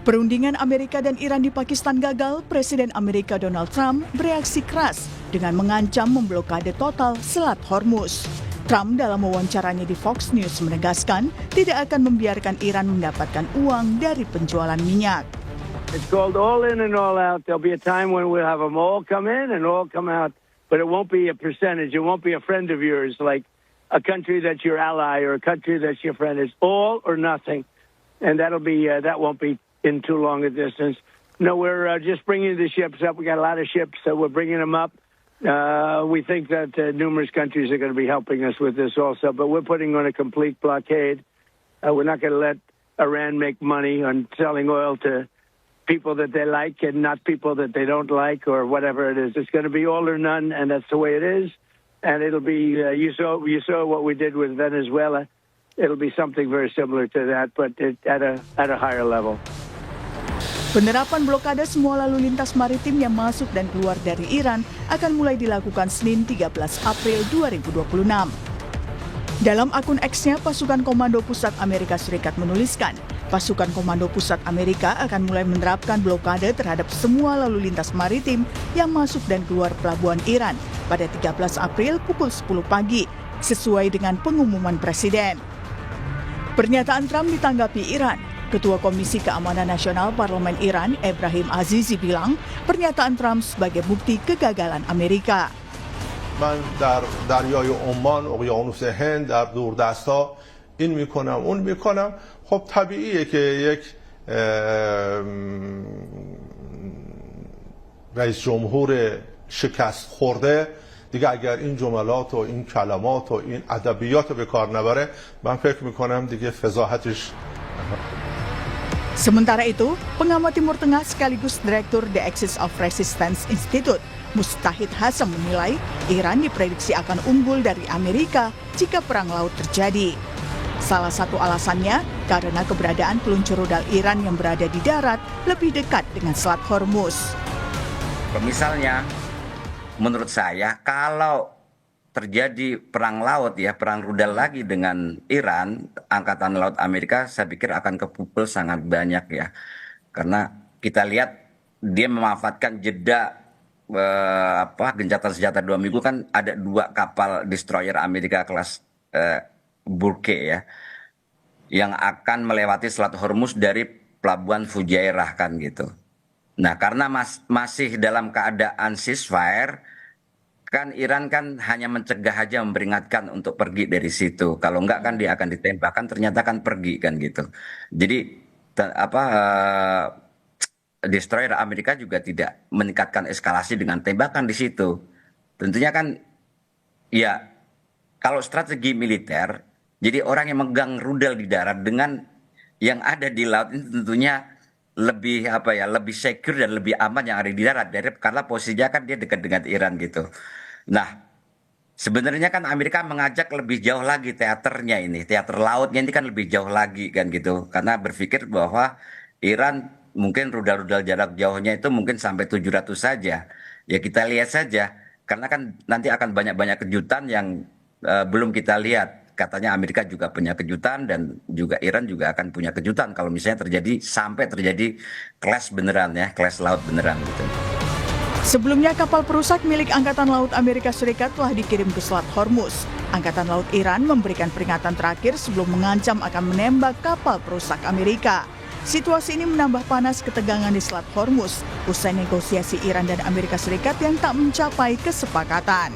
Perundingan Amerika dan Iran di Pakistan gagal, Presiden Amerika Donald Trump bereaksi keras dengan mengancam memblokade total Selat Hormuz. Trump dalam wawancaranya di Fox News menegaskan tidak akan membiarkan Iran mendapatkan uang dari penjualan minyak. It's called all in and all out. There'll be a time when we'll have them all come in and all come out, but it won't be a percentage. It won't be a friend of yours like a country that's your ally or a country that's your friend. It's all or nothing, and that won't be in too long a distance. No, we're just bringing the ships up. We got a lot of ships, so we're bringing them up. We think that numerous countries are going to be helping us with this also, but we're putting on a complete blockade. We're not going to let Iran make money on selling oil to people that they like and not people that they don't like or whatever it is. It's going to be all or none, and that's the way it is. And it'll be, you saw what we did with Venezuela. It'll be something very similar to that, but at a higher level. Penerapan blokade semua lalu lintas maritim yang masuk dan keluar dari Iran akan mulai dilakukan Senin 13 April 2026. Dalam akun X-nya, Pasukan Komando Pusat Amerika Serikat menuliskan, Pasukan Komando Pusat Amerika akan mulai menerapkan blokade terhadap semua lalu lintas maritim yang masuk dan keluar pelabuhan Iran pada 13 April pukul 10 pagi, sesuai dengan pengumuman Presiden. Pernyataan Trump ditanggapi Iran. Ketua Komisi Keamanan Nasional Parlemen Iran, Ebrahim Azizi bilang, pernyataan Trump sebagai bukti kegagalan Amerika. من در دریای عمان، اقیانوس هند، در دوردست‌ها این میکنم اون میکنم. خب طبیعیه که یک رئیس جمهور شکست خورده دیگه اگر این جملات و این کلمات و این ادبیات رو به کار نبره، من فکر میکنم دیگه فضاحتش. Sementara itu, pengamat Timur Tengah sekaligus Direktur The Axis of Resistance Institute, Mustahid Hasan menilai Iran diprediksi akan unggul dari Amerika jika perang laut terjadi. Salah satu alasannya karena keberadaan peluncur rudal Iran yang berada di darat lebih dekat dengan Selat Hormuz. Misalnya, menurut saya kalau terjadi perang laut ya, perang rudal lagi dengan Iran, Angkatan Laut Amerika saya pikir akan kepupul sangat banyak ya. Karena kita lihat dia memanfaatkan jeda gencatan senjata 2 minggu, kan ada 2 kapal destroyer Amerika kelas Burke ya, yang akan melewati Selat Hormuz dari pelabuhan Fujairah kan gitu. Nah, karena masih dalam keadaan ceasefire, kan Iran kan hanya mencegah aja, memperingatkan untuk pergi dari situ. Kalau enggak kan dia akan ditembak, kan ternyata kan pergi kan gitu. Jadi destroyer Amerika juga tidak meningkatkan eskalasi dengan tembakan di situ. Tentunya kan ya kalau strategi militer, jadi orang yang megang rudal di darat dengan yang ada di laut ini tentunya lebih lebih secure dan lebih aman yang ada di darat karena posisinya kan dia dekat dengan Iran gitu. Nah, sebenarnya kan Amerika mengajak lebih jauh lagi teaternya ini, teater lautnya ini kan lebih jauh lagi kan gitu, karena berpikir bahwa Iran mungkin rudal-rudal jarak jauhnya itu mungkin sampai 700 saja. Ya kita lihat saja, karena kan nanti akan banyak-banyak kejutan yang belum kita lihat. Katanya Amerika juga punya kejutan dan juga Iran juga akan punya kejutan kalau misalnya sampai terjadi clash beneran ya, clash laut beneran gitu. Sebelumnya kapal perusak milik Angkatan Laut Amerika Serikat telah dikirim ke Selat Hormuz. Angkatan Laut Iran memberikan peringatan terakhir sebelum mengancam akan menembak kapal perusak Amerika. Situasi ini menambah panas ketegangan di Selat Hormuz usai negosiasi Iran dan Amerika Serikat yang tak mencapai kesepakatan.